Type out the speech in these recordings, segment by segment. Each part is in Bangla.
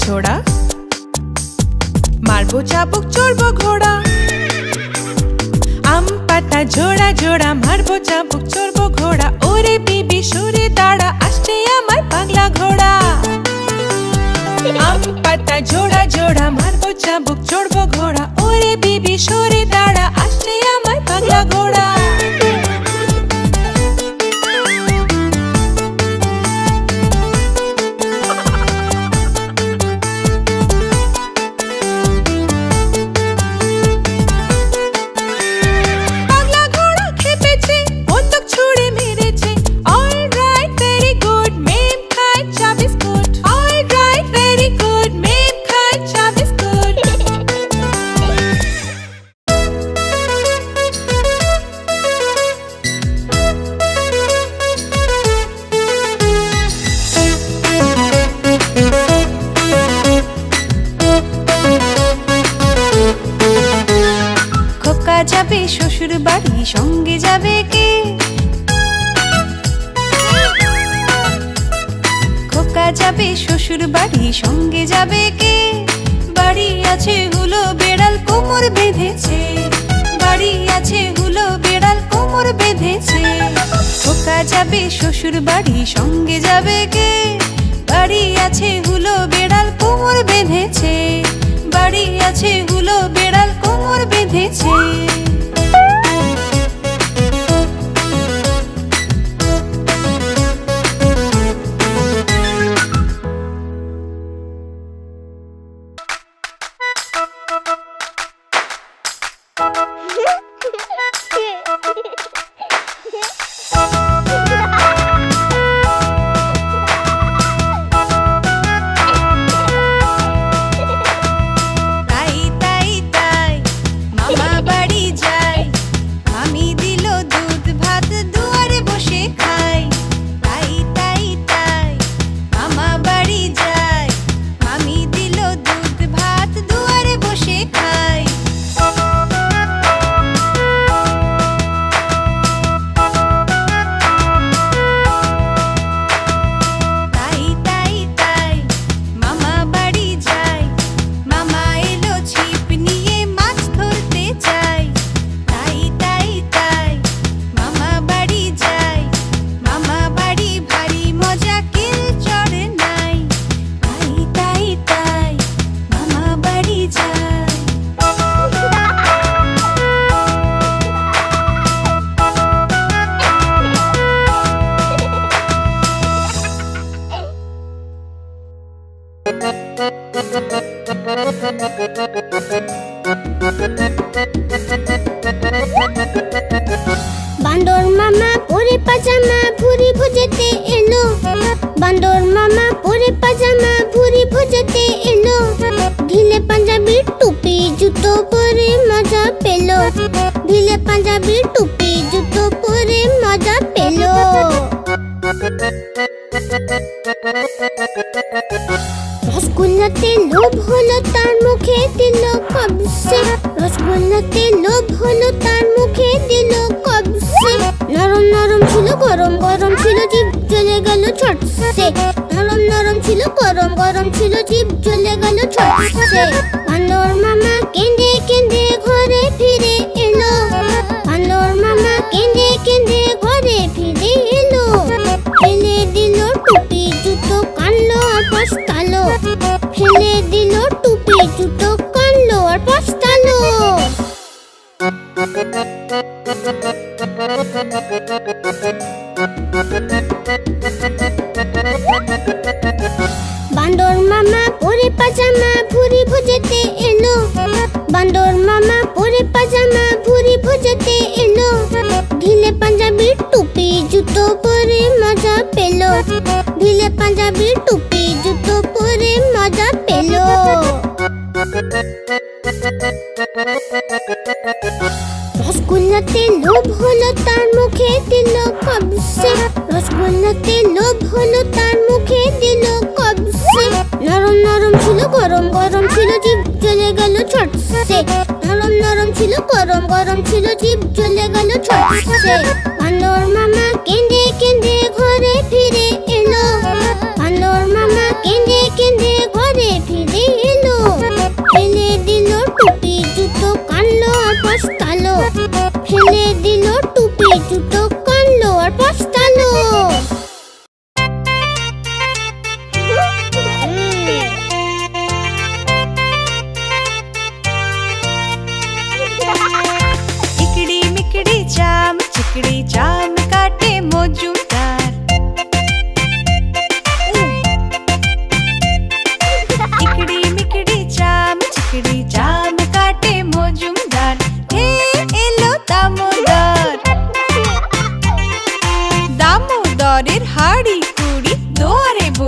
ছোড়া, মারবো চাবুক চড়বো ঘোড়া। আম পাতা জোড়া জোড়া, মারবো চাবুক চড়বো ঘোড়া। ওরে বিবি সরে দাঁড়া, আসছে আমার পাগলা ঘোড়া। আম পাতা জোড়া জোড়া, মারবো চাবুক চড়বো ঘোড়া। ওরে বিবি সরে দাঁড়া, আসছে আমার পাগলা ঘোড়া। যাবে শ্বশুর বাড়ি, সঙ্গে যাবে কে? খোকা যাবে শ্বশুর বাড়ি, সঙ্গে যাবে কে? বাড়ি আছে হুলো বেড়াল, কোমর বেঁধেছে। বাড়ি আছে হুলো বেড়াল, কোমর বেঁধেছে। খোকা যাবে শ্বশুর বাড়ি, সঙ্গে যাবে কে? বাড়ি আছে হুলো বেড়াল, কোমর বেঁধেছে। বাড়ি আছে হুলো বেড়াল, কোমর বেঁধেছে। বান্দর মামা পরে পাজামা, ভুরি ভুজতে এলো। বান্দর মামা পরে পাজামা, ভুরি ভুজতে এলো। ঢিলে পাঞ্জাবি টুপি জুতো পরে মজা পেলো। ঢিলে পাঞ্জাবি টুপি জুতো পরে মজা পেলো। রসগোল্লাতে লোভ হলো, তার মুখে দিল কবসে। রসগোল্লাতে লোভ হলো, তার মুখে দিল কবসে। নরম নরম ছিল, গরম গরম ছিল, জিভ জ্বলে গেল ছটসে। নরম নরম ছিল, গরম গরম ছিল, জিভ জ্বলে গেল ছটসে। বান্দর মামা কেঁদে কেঁদে ঘরে ফিরে এলো। বান্দর মামা কেঁদে কেঁদে ঘরে ফিরে এলো। ফেলে দিল টুপি জুতো, কানলো আর পস্তালো। ফেলে দিল টুপি জুতো, কানলো আর পস্তালো। বান্দর মামা পরে পাজামা, ভুরি ভুজতে এলো। বান্দর মামা পরে পাজামা, ভুরি ভুজতে এলো। ঢিলে পাঞ্জাবি টুপি জুতো পরে মজা পেলো। ঢিলে পাঞ্জাবি টুপি জুতো পরে মজা পেলো। রসগোল্লাতে লোভ হলো, তার মুখে দিল কবসে। রসগোল্লাতে লোভ হলো, তার মুখে দিল কবসে। নরম নরম ছিল, গরম গরম ছিল, জিভ জ্বলে গেল ছটসে। নরম নরম ছিল, গরম গরম ছিল, জিভ জ্বলে গেল ছটসে। বান্দর মামা কেঁদে কেঁদে ঘরে ফিরে এলো। বান্দর মামা কেঁদে কেঁদে ঘরে ফিরে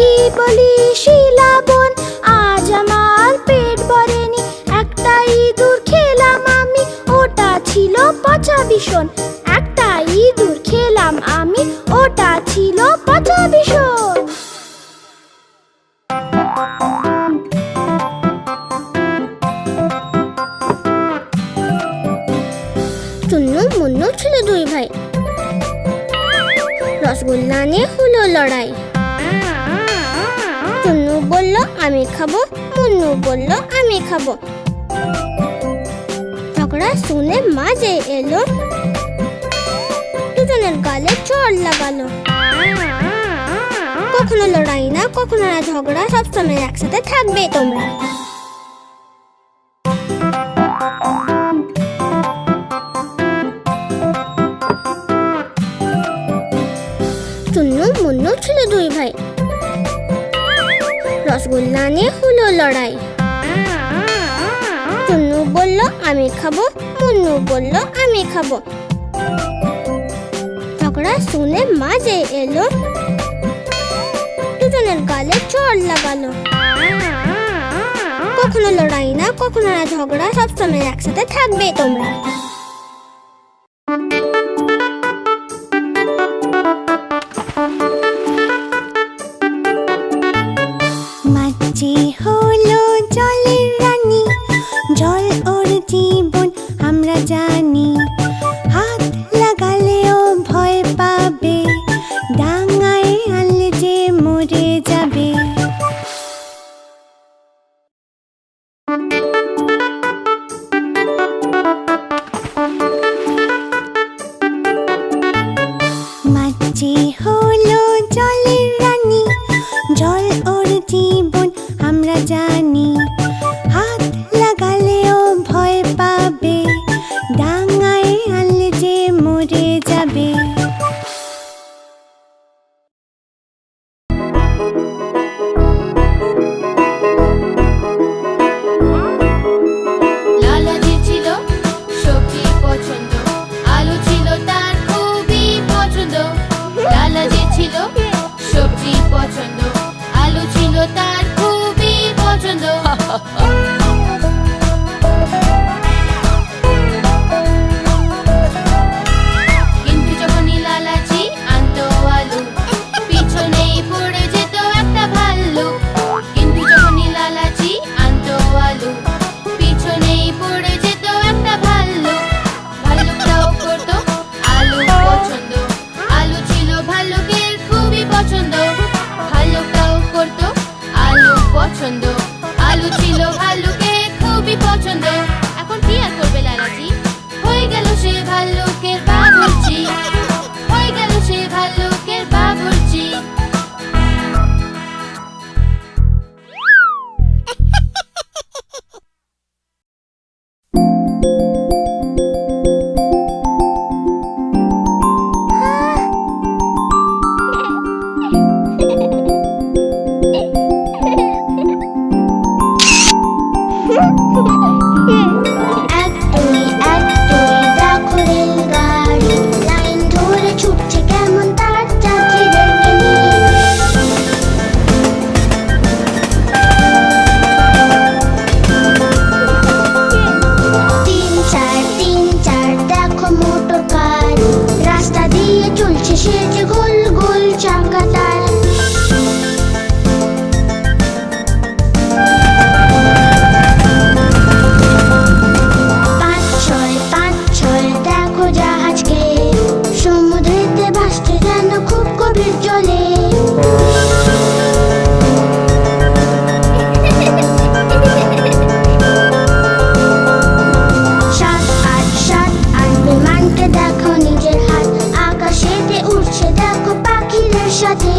কি বলি শিলাবন, আজ আমার পেট ভরেনি। একটা ইঁদুর খেলাম আমি, ওটা ছিল পচা ভীষণ। একটা ইঁদুর খেলাম আমি, ওটা ছিল পচা ভীষণ। চুন্নু মুন্নু ছিল দুই ভাই, রসগোল্লা নিয়ে হলো লড়াই। চুন্নু বলল আমি খাবো, মুন্নু বলল আমি খাবো। ঝগড়া শুনে মাঝে এলো, দুজনের গালে চড় লাগালো। কখনো লড়াই না, কখনো না ঝগড়া, সবসময় একসাথে থাকবে তোমরা। চুন্নু মুন্নু ছিল দুই ভাই, রসগোল্লা নিয়ে হলো লড়াই। চুন্নু বলল আমি খাবো, মুন্নু বলল আমি খাবো। ঝগড়া শুনে মাঝে এলো, দুজনের গালে চড় লাগালো। কখনো লড়াই না, কখনো না ঝগড়া, সবসময় একসাথে থাকবে তোমরা। মাছি হলো জলের রানী, জল ওর জীবন আমরা জানি। হাত লাগালেও ভয় পাবে, ডাঙায় আনলে যে মরে যাবে। মাছি হলো জলের রানী, জল ওর জীবন আমরা জানি। হাত লাগালেও ভয় পাবে, ডাঙায় আনলে যে মরে যাবে। লালাজির ছিল সবজি পছন্দ, আলু ছিল তার খুবই পছন্দ। লালাজির ছিল সবজি পছন্দ, আলু ছিল তার খুবই পছন্দ। কিন্তু যখনই লালাজি আনতো আলু, পিছনেই পড়ে যেত একটা ভাল্লুক। কিন্তু যখনই লালাজি আনতো আলু, পিছনেই পড়ে যেত একটা ভাল্লুক। ভাল্লুকটাও করতো আলু পছন্দ, আলু ছিল ভাল্লুকের খুবই পছন্দ। ভাল্লুকটাও করতো আলু পছন্দ, আলু ছিল ভাল্লুকের খুবই পছন্দ। এখন কি আর করবে লালাজি, হয়ে গেল সে ভাল্লুকের বাবুর্চি, হয়ে গেল সে ভাল্লুকের বাবুর্চি। এক দুই দেখো রেলগাড়ি, লাইন ধরে ছুটছে কেমন তার যাত্রীদেরকে নিয়ে। তিন চার দেখো মোটর কার, রাস্তা দিয়ে চলছে সে যে গোল গোল চাকা তার। পাঁচ ছয় দেখো জাহাজকে, সমুদ্রেতে ভাসছে যেন খুব গভীর জলে। সাত আট বিমানকে দেখো নিজের হাত, আকাশেতে উঠছে দেখো পাখিদের সাথে।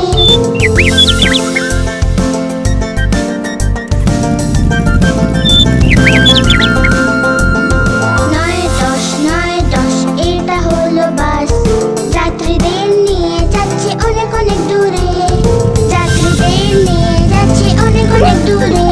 নয় দশ এটা হলো বাস, যাত্রীদের নিয়ে যাচ্ছে অনেক অনেক দূরে। যাত্রীদের নিয়ে যাচ্ছে অনেক অনেক দূরে।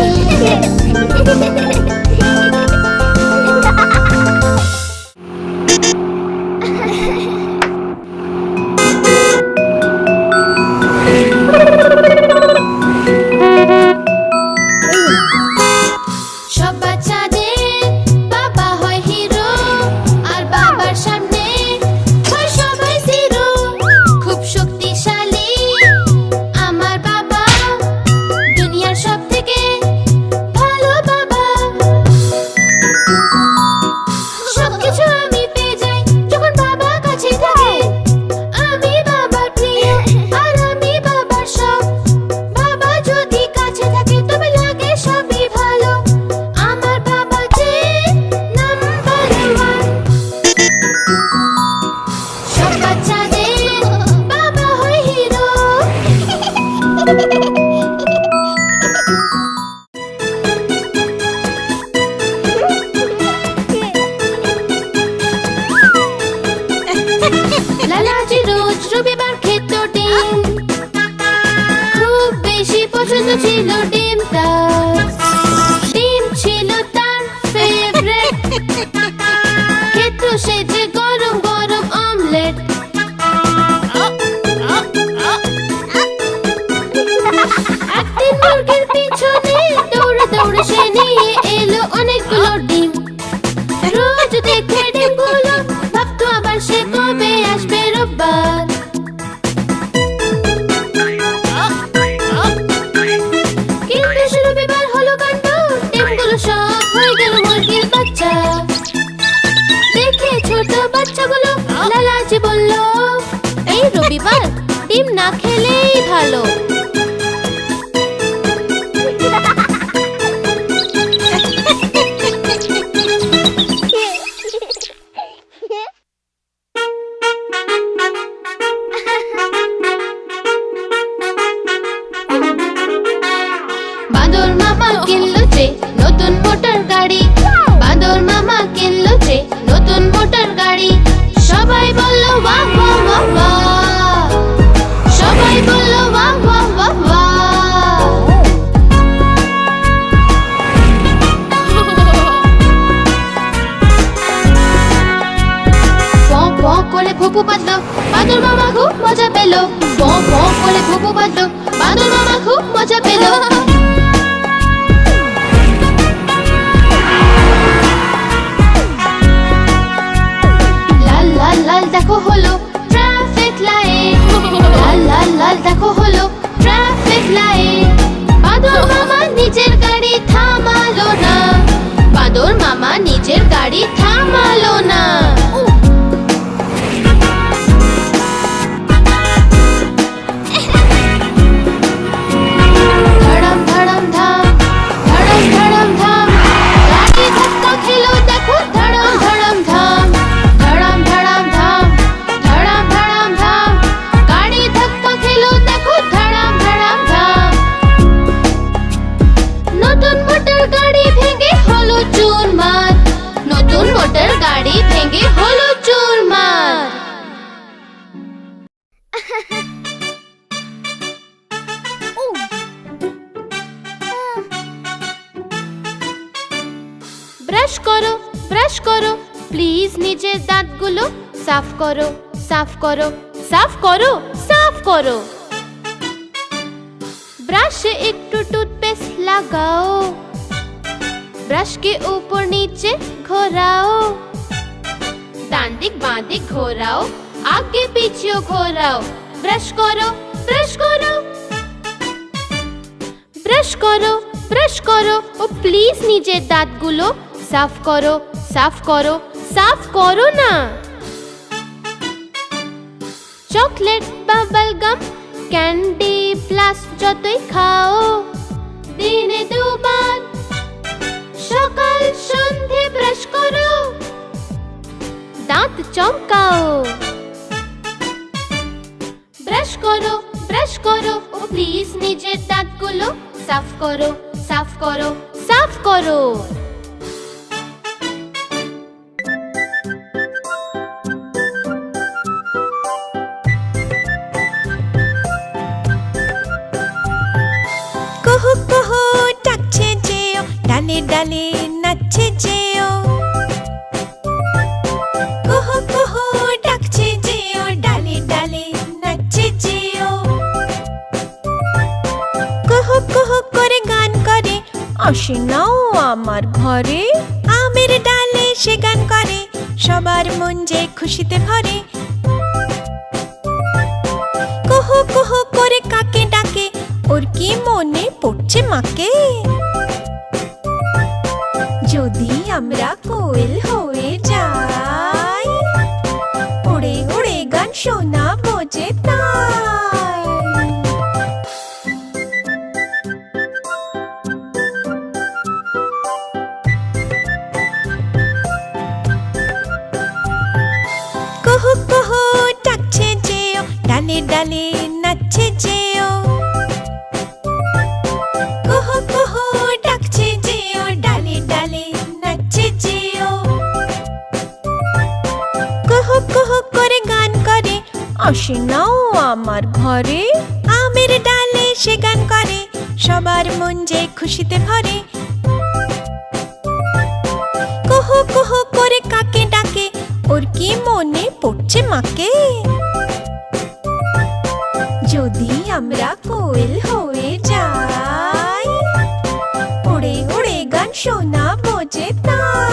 লালাজি রোজ রবিবার খেত ডিম, খুব বেশি পছন্দ ছিল ডিম তার। ডিম ছিল তার ফেভারিট, খেত সে যে গরম গরম অমলেট। একদিন মুরগির পিছনে দৌড়ে দৌড়ে সে নিয়ে এলো অনেকগুলো ডিম। রোজ দেখে ডিমগুলো ভাবতো আবার সে কবে আসবে রোববার। কিন্তু সে রবিবার হলো কাণ্ড, ডিমগুলো সব হয়ে গেল মুরগির বাচ্চা। দেখে ছোট বাচ্চাগুলো লালাজি বলল, এই রবিবার ডিম না খেলেই ভালো। বাঁদর মামা কিনলো যে নতুন মোটর গাড়ি, বাঁদর মামা কিনলো যে নতুন মোটর গাড়ি। সবাই বলল বাহ বাহ বাহ বাহ, সবাই বলল বাহ বাহ বাহ বাহ। পঁ পঁ করে ফুপু বাজলো, বাঁদর মামা খুব মজা পেল। পঁ পঁ করে ফুপু বাজলো, বাঁদর মামা খুব মজা পেল। লাল লাল লাল দেখো হলো ট্রাফিক লাইট, লাল লাল লাল দেখো হলো ট্রাফিক লাইট। বাঁদর মামা নিজের গাড়ি থামালো না, বাঁদর মামা নিজের গাড়ি থামালো না। ধড়ম ধড়ম ধাম, ধড়ম ধড়ম ধাম, গাড়ি ধাক্কা খেলো দেখো ধড়ম ধড়ম ধাম। ধড়ম ধড়ম ধাম, ধড়ম ধড়ম ধাম, গাড়ি ধাক্কা খেলো দেখো ধড়ম ধড়ম ধাম। নতুন মোটর গাড়ি ভেঙে হলো চুরমার, নতুন মোটর গাড়ি ভেঙে হলো চুরমার। ব্রাশ করো ব্রাশ করো, প্লিজ নিজের দাঁতগুলো সাফ করো সাফ করো সাফ করো সাফ করো। ব্রাশে একটু টুথপেস্ট লাগাও, ব্রাশ के ऊपर नीचे घोराओ। ডান দিক বাঁ দিক ঘোরাও, আগে পিছিয়ে ঘোরাও। ব্রাশ করো ব্রাশ করো ব্রাশ করো ব্রাশ করো, ও প্লিজ নিজের দাঁতগুলো সাফ করো সাফ করো সাফ করো না। Chocolate bubble gum candy plus যতই খাও, দিনে দুবার সকাল সন্ধে ব্রাশ করো, দাঁত চমকাও। ব্রাশ করো ব্রাশ করো, ও প্লিজ নিজের দাঁতগুলো সাফ করো সাফ করো সাফ করো। কুহু কুহু ডাকছে যেও, ডালে ডালে নাচছে যেও। কুহু কুহু ডাকছে যেও, ডালে ডালে নাচছে যেও। কুহু কুহু করে গান করে, আসে নাও আমার ঘরে। আমের ডালে সে গান করে, সবার মন যে খুশিতে ভরে। কুহু কুহু করে কাকে ডাকে, ওর কি মনে পড়ছে মাকে। যদি আমরা কোয়েল হয়ে যাই, উড়ে উড়ে গান শোনাবো যে তাই। কুহু কুহু ডাকছে যেও, ডালে ডালে নাচছে যেও। আসে নাও আমার ঘরে। আমের ডালে সে গান করে, সবার মন যে খুশিতে ভরে। কুহু কুহু করে কাকে ডাকে, ওর কি মনে পড়ছে মাকে। যদি আমরা কোয়েল হয়ে যাই, উড়ে উড়ে গান শোনাবো যে তাই।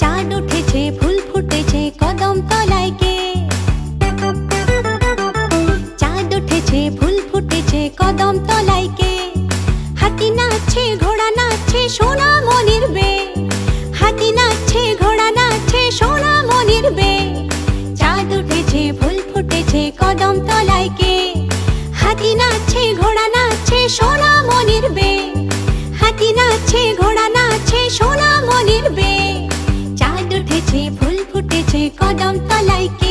চাঁদ উঠেছে, ফুল ফুটেছে, কদম তলায় কে? চাঁদ উঠেছে, ফুল ফুটেছে, কদম তলায় কে? হাতি নাচছে, ঘোড়া নাচছে, সোনা মনির বে। হাতি নাচছে, ঘোড়া নাচছে, সোনা মনির বে। চাঁদ উঠেছে, ফুল ফুটেছে, কদম তলায় কে? হাতি নাচছে, ঘোড়া নাচছে, সোনা মনির বে। হাতি নাচছে, ঘোড়া নাচছে, সোনা মনির বে। চাঁদ উঠেছে, ফুল ফুটেছে, কদম তলায় কে?